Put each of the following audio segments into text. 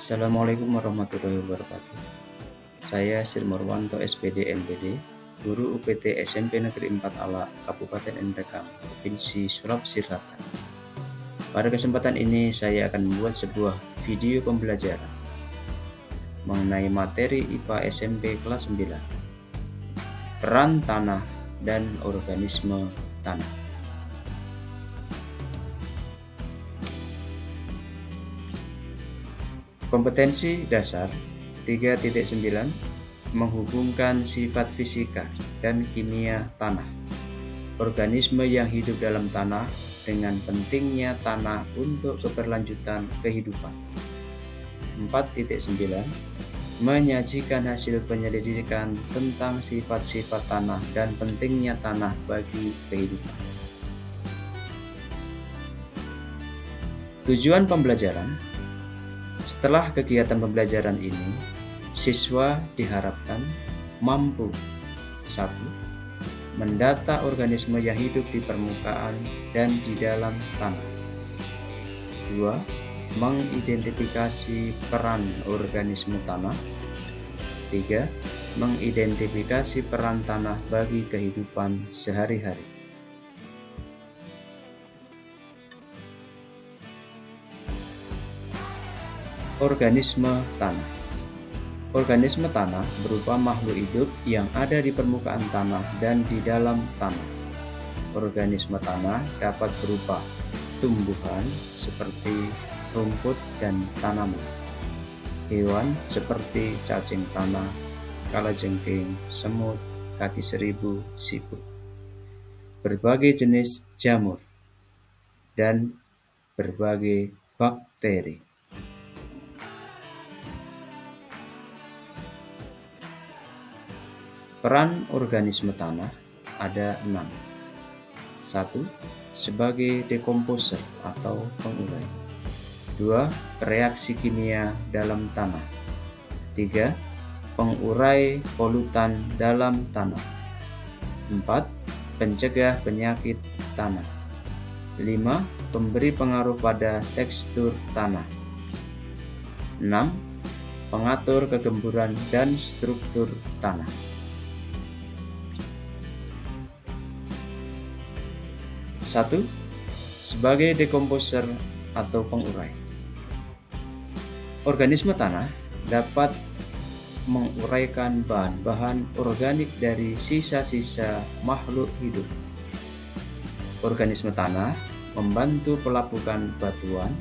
Assalamualaikum warahmatullahi wabarakatuh. Saya Sri Morwanto SPD MPD, Guru UPT SMP Negeri 4 Alak, Kabupaten Nrekang, Provinsi Sulawesi Selatan. Pada kesempatan ini saya akan membuat sebuah video pembelajaran mengenai materi IPA SMP kelas 9, peran tanah dan organisme tanah. Kompetensi dasar 3.9 menghubungkan sifat fisika dan kimia tanah, organisme yang hidup dalam tanah dengan pentingnya tanah untuk keberlanjutan kehidupan. 4.9 menyajikan hasil penyelidikan tentang sifat-sifat tanah dan pentingnya tanah bagi kehidupan. Tujuan pembelajaran: setelah kegiatan pembelajaran ini, siswa diharapkan mampu 1. Mendata organisme yang hidup di permukaan dan di dalam tanah. 2. Mengidentifikasi peran organisme tanah. 3. Mengidentifikasi peran tanah bagi kehidupan sehari-hari. Organisme tanah. Organisme tanah berupa makhluk hidup yang ada di permukaan tanah dan di dalam tanah. Organisme tanah dapat berupa tumbuhan seperti rumput dan tanaman, hewan seperti cacing tanah, kalajengking, semut, kaki seribu, siput, berbagai jenis jamur, dan berbagai bakteri. Peran organisme tanah ada 6. 1. Sebagai dekomposer atau pengurai. 2. Reaksi kimia dalam tanah. 3. Pengurai polutan dalam tanah. 4. Pencegah penyakit tanah. 5. Pemberi pengaruh pada tekstur tanah. 6. Pengatur kegemburan dan struktur tanah. 1. Sebagai dekomposer atau pengurai. Organisme tanah dapat menguraikan bahan-bahan organik dari sisa-sisa makhluk hidup. Organisme tanah membantu pelapukan batuan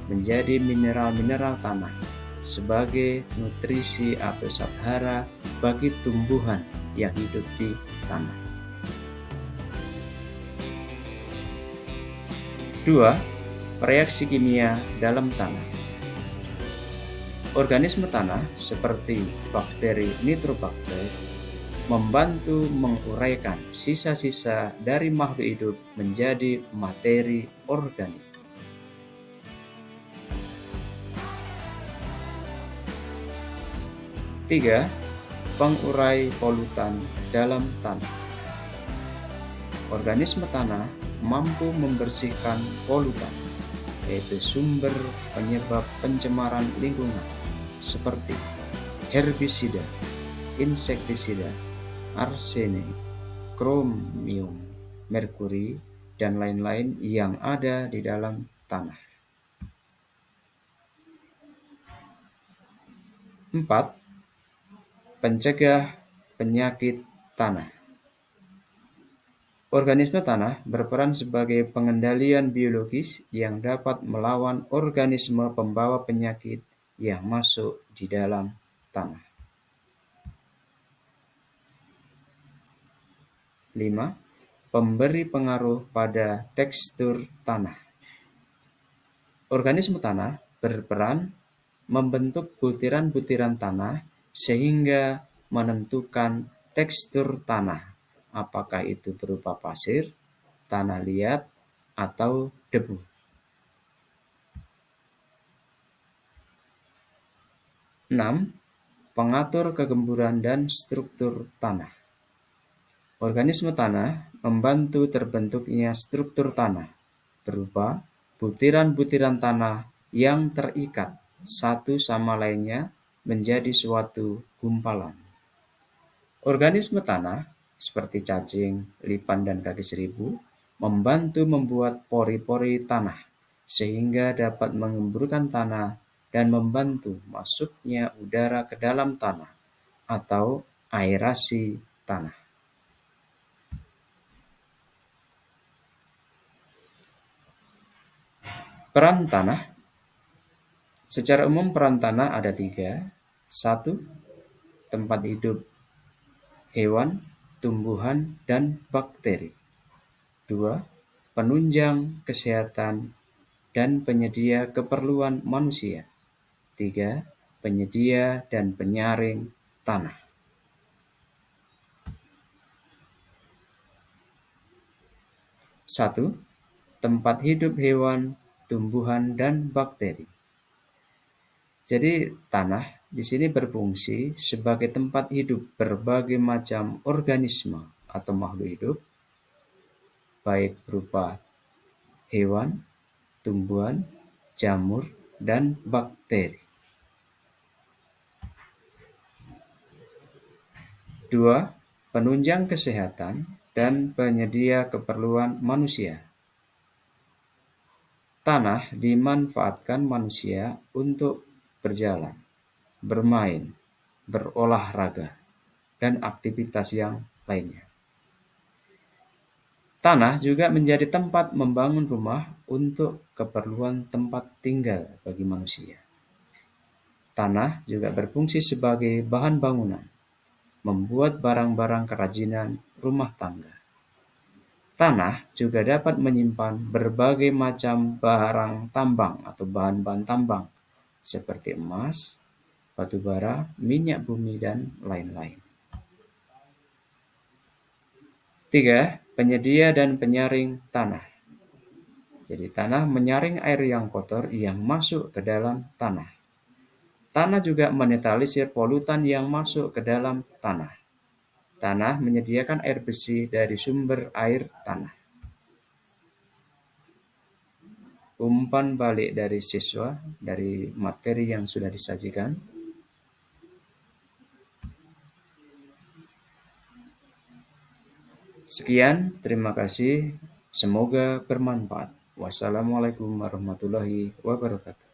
menjadi mineral-mineral tanah sebagai nutrisi atau sabhara bagi tumbuhan yang hidup di tanah. 2. Reaksi kimia dalam tanah. Organisme tanah seperti bakteri Nitrobacter membantu menguraikan sisa-sisa dari makhluk hidup menjadi materi organik. 3. Pengurai polutan dalam tanah. Organisme tanah mampu membersihkan polutan, yaitu sumber penyebab pencemaran lingkungan seperti herbisida, insektisida, arsenik, kromium, merkuri, dan lain-lain yang ada di dalam tanah. 4. Pencegah penyakit tanah. Organisme tanah berperan sebagai pengendalian biologis yang dapat melawan organisme pembawa penyakit yang masuk di dalam tanah. 5. Pemberi pengaruh pada tekstur tanah. Organisme tanah berperan membentuk butiran-butiran tanah sehingga menentukan tekstur tanah, apakah itu berupa pasir, tanah liat, atau debu. 6. Pengatur kegemburan dan struktur tanah. Organisme tanah membantu terbentuknya struktur tanah berupa butiran-butiran tanah yang terikat satu sama lainnya menjadi suatu gumpalan. Organisme tanah seperti cacing, lipan, dan kaki seribu membantu membuat pori-pori tanah sehingga dapat mengemburkan tanah dan membantu masuknya udara ke dalam tanah atau aerasi tanah. Peran tanah. Secara umum peran tanah ada tiga. Satu, tempat hidup hewan, tumbuhan, dan bakteri. Dua, penunjang kesehatan dan penyedia keperluan manusia. Tiga, penyedia dan penyaring tanah. Satu, tempat hidup hewan, tumbuhan, dan bakteri. Jadi tanah di sini berfungsi sebagai tempat hidup berbagai macam organisme atau makhluk hidup, baik berupa hewan, tumbuhan, jamur, dan bakteri. Dua, penunjang kesehatan dan penyedia keperluan manusia. Tanah dimanfaatkan manusia untuk berjalan, bermain, berolahraga, dan aktivitas yang lainnya. Tanah juga menjadi tempat membangun rumah untuk keperluan tempat tinggal bagi manusia. Tanah juga berfungsi sebagai bahan bangunan, membuat barang-barang kerajinan rumah tangga. Tanah juga dapat menyimpan berbagai macam barang tambang atau bahan-bahan tambang seperti emas, batu bara, minyak bumi, dan lain-lain. Tiga, penyedia dan penyaring tanah. Jadi tanah menyaring air yang kotor yang masuk ke dalam tanah. Tanah juga menetralisir polutan yang masuk ke dalam tanah. Tanah menyediakan air bersih dari sumber air tanah. Umpan balik dari siswa dari materi yang sudah disajikan. Sekian, terima kasih. Semoga bermanfaat. Wassalamualaikum warahmatullahi wabarakatuh.